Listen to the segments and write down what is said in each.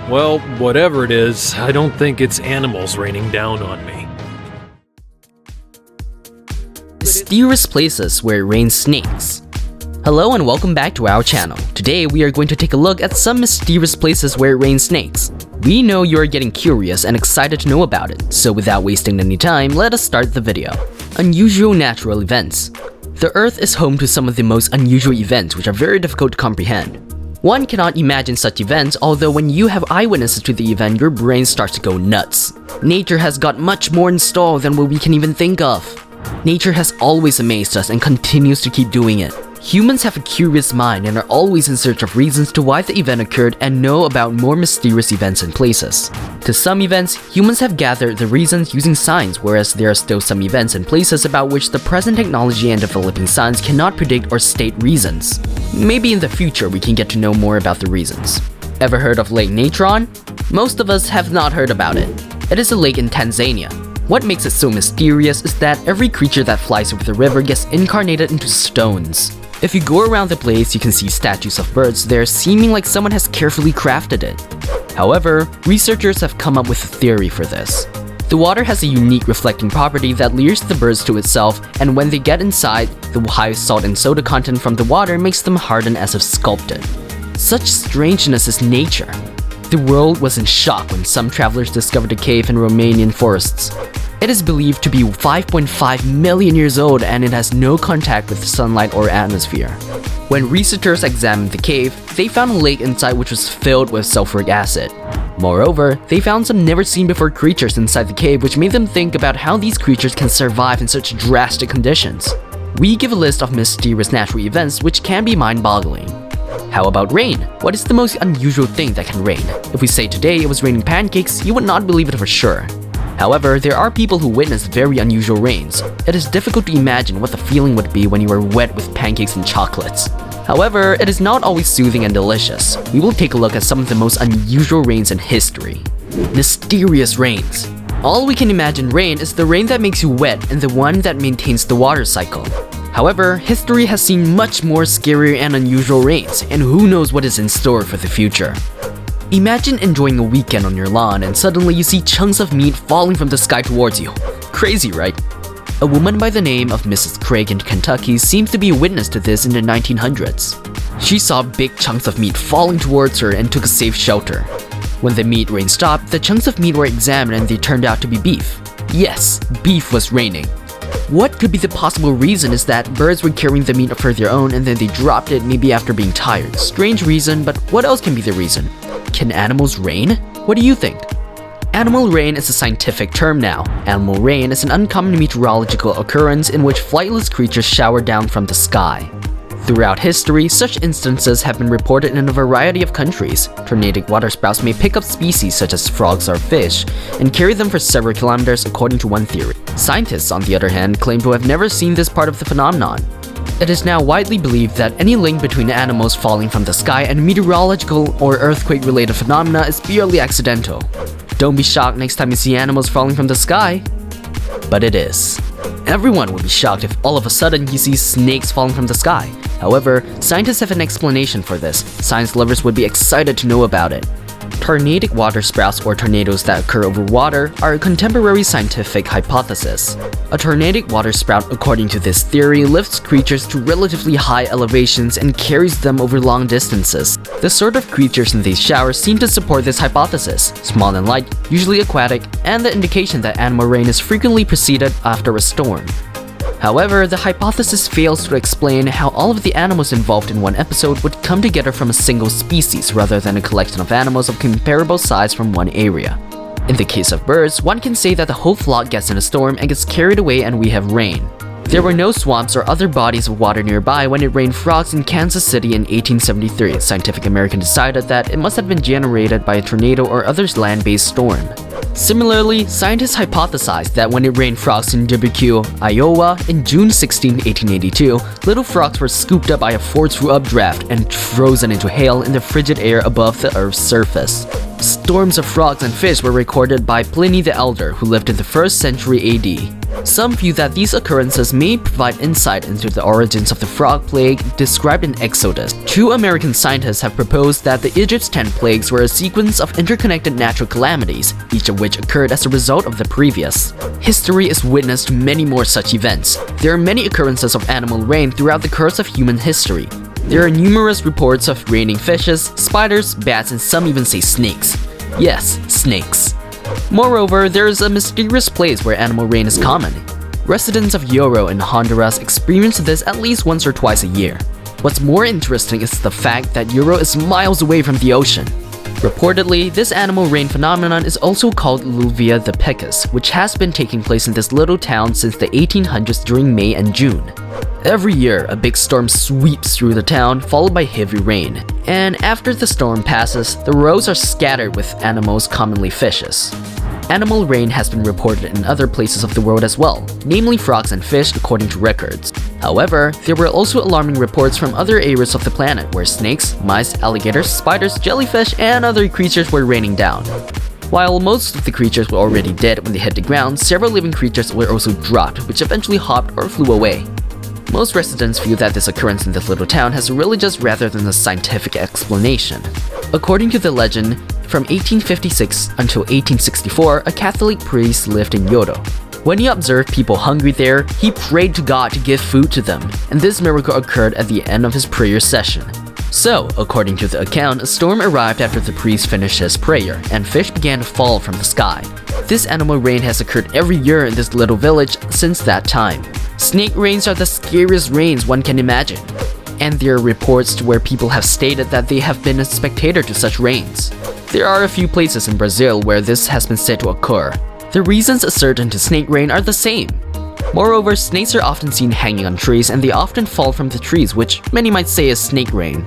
Well, whatever it is, I don't think it's animals raining down on me. Mysterious places where it rains snakes. Hello and welcome back to our channel. Today we are going to take a look at some mysterious places where it rains snakes. We know you are getting curious and excited to know about it, so without wasting any time, let us start the video. Unusual natural events. The Earth is home to some of the most unusual events which are very difficult to comprehend. One cannot imagine such events, although when you have eyewitnesses to the event, your brain starts to go nuts. Nature has got much more in store than what we can even think of. Nature has always amazed us and continues to keep doing it. Humans have a curious mind and are always in search of reasons to why the event occurred and know about more mysterious events and places. To some events, humans have gathered the reasons using science, whereas there are still some events and places about which the present technology and developing science cannot predict or state reasons. Maybe in the future we can get to know more about the reasons. Ever heard of Lake Natron? Most of us have not heard about it. It is a lake in Tanzania. What makes it so mysterious is that every creature that flies over the river gets incarnated into stones. If you go around the place, you can see statues of birds there seeming like someone has carefully crafted it. However, researchers have come up with a theory for this. The water has a unique reflecting property that lures the birds to itself, and when they get inside, the high salt and soda content from the water makes them harden as if sculpted. Such strangeness is nature. The world was in shock when some travelers discovered a cave in Romanian forests. It is believed to be 5.5 million years old and it has no contact with sunlight or atmosphere. When researchers examined the cave, they found a lake inside which was filled with sulfuric acid. Moreover, they found some never-seen-before creatures inside the cave which made them think about how these creatures can survive in such drastic conditions. We give a list of mysterious natural events which can be mind-boggling. How about rain? What is the most unusual thing that can rain? If we say today it was raining pancakes, you would not believe it for sure. However, there are people who witness very unusual rains. It is difficult to imagine what the feeling would be when you are wet with pancakes and chocolates. However, it is not always soothing and delicious. We will take a look at some of the most unusual rains in history. Mysterious rains. All we can imagine rain is the rain that makes you wet and the one that maintains the water cycle. However, history has seen much more scarier and unusual rains, and who knows what is in store for the future. Imagine enjoying a weekend on your lawn and suddenly you see chunks of meat falling from the sky towards you. Crazy, right? A woman by the name of Mrs. Craig in Kentucky seems to be a witness to this in the 1900s. She saw big chunks of meat falling towards her and took a safe shelter. When the meat rain stopped, the chunks of meat were examined and they turned out to be beef. Yes, beef was raining. What could be the possible reason is that birds were carrying the meat for their own and then they dropped it maybe after being tired. Strange reason, but what else can be the reason? Can animals rain? What do you think? Animal rain is a scientific term now. Animal rain is an uncommon meteorological occurrence in which flightless creatures shower down from the sky. Throughout history, such instances have been reported in a variety of countries. Tornadic waterspouts may pick up species such as frogs or fish and carry them for several kilometers according to one theory. Scientists, on the other hand, claim to have never seen this part of the phenomenon. It is now widely believed that any link between animals falling from the sky and meteorological or earthquake-related phenomena is purely accidental. Don't be shocked next time you see animals falling from the sky. But it is. Everyone would be shocked if all of a sudden you see snakes falling from the sky. However, scientists have an explanation for this. Science lovers would be excited to know about it. Tornadic waterspouts, or tornadoes that occur over water, are a contemporary scientific hypothesis. A tornadic waterspout, according to this theory, lifts creatures to relatively high elevations and carries them over long distances. The sort of creatures in these showers seem to support this hypothesis: small and light, usually aquatic, and the indication that animal rain is frequently preceded after a storm. However, the hypothesis fails to explain how all of the animals involved in one episode would come together from a single species rather than a collection of animals of comparable size from one area. In the case of birds, one can say that the whole flock gets in a storm and gets carried away and we have rain. There were no swamps or other bodies of water nearby when it rained frogs in Kansas City in 1873. Scientific American decided that it must have been generated by a tornado or other land-based storm. Similarly, scientists hypothesized that when it rained frogs in Dubuque, Iowa in June 16, 1882, little frogs were scooped up by a forceful updraft and frozen into hail in the frigid air above the Earth's surface. Storms of frogs and fish were recorded by Pliny the Elder, who lived in the 1st century AD. Some view that these occurrences may provide insight into the origins of the frog plague described in Exodus. 2 American scientists have proposed that the Egypt's 10 plagues were a sequence of interconnected natural calamities, each of which occurred as a result of the previous. History is witness to many more such events. There are many occurrences of animal rain throughout the course of human history. There are numerous reports of raining fishes, spiders, bats, and some even say snakes. Yes, snakes. Moreover, there is a mysterious place where animal rain is common. Residents of Yoro in Honduras experience this at least once or twice a year. What's more interesting is the fact that Yoro is miles away from the ocean. Reportedly, this animal rain phenomenon is also called Lluvia de Pecas, which has been taking place in this little town since the 1800s during May and June. Every year, a big storm sweeps through the town, followed by heavy rain. And after the storm passes, the roads are scattered with animals, commonly fishes. Animal rain has been reported in other places of the world as well, namely frogs and fish according to records. However, there were also alarming reports from other areas of the planet where snakes, mice, alligators, spiders, jellyfish, and other creatures were raining down. While most of the creatures were already dead when they hit the ground, several living creatures were also dropped, which eventually hopped or flew away. Most residents view that this occurrence in this little town has a religious rather than a scientific explanation. According to the legend, from 1856 until 1864, a Catholic priest lived in Yoro. When he observed people hungry there, he prayed to God to give food to them, and this miracle occurred at the end of his prayer session. So, according to the account, a storm arrived after the priest finished his prayer, and fish began to fall from the sky. This animal rain has occurred every year in this little village since that time. Snake rains are the scariest rains one can imagine, and there are reports to where people have stated that they have been a spectator to such rains. There are a few places in Brazil where this has been said to occur. The reasons ascertained to snake rain are the same. Moreover, snakes are often seen hanging on trees and they often fall from the trees, which many might say is snake rain.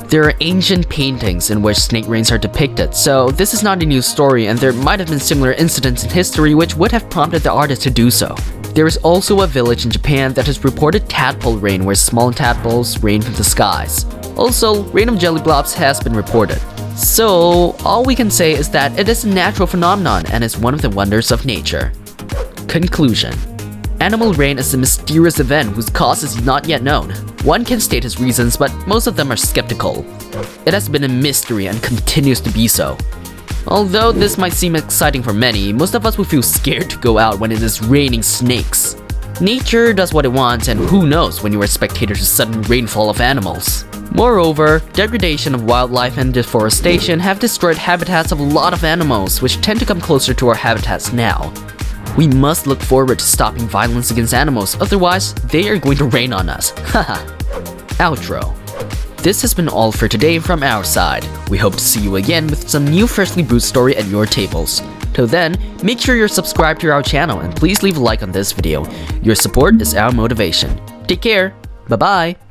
There are ancient paintings in which snake rains are depicted, so this is not a new story and there might have been similar incidents in history which would have prompted the artist to do so. There is also a village in Japan that has reported tadpole rain where small tadpoles rain from the skies. Also, rain of jelly blobs has been reported. So, all we can say is that it is a natural phenomenon and is one of the wonders of nature. Conclusion. Animal rain is a mysterious event whose cause is not yet known. One can state his reasons, but most of them are skeptical. It has been a mystery and continues to be so. Although this might seem exciting for many, most of us will feel scared to go out when it is raining snakes. Nature does what it wants, and who knows when you are a spectator to sudden rainfall of animals. Moreover, degradation of wildlife and deforestation have destroyed habitats of a lot of animals, which tend to come closer to our habitats now. We must look forward to stopping violence against animals, otherwise they are going to rain on us. Haha. Outro. This has been all for today from our side. We hope to see you again with some new freshly brewed story at your tables. Till then, make sure you're subscribed to our channel and please leave a like on this video. Your support is our motivation. Take care. Bye-bye.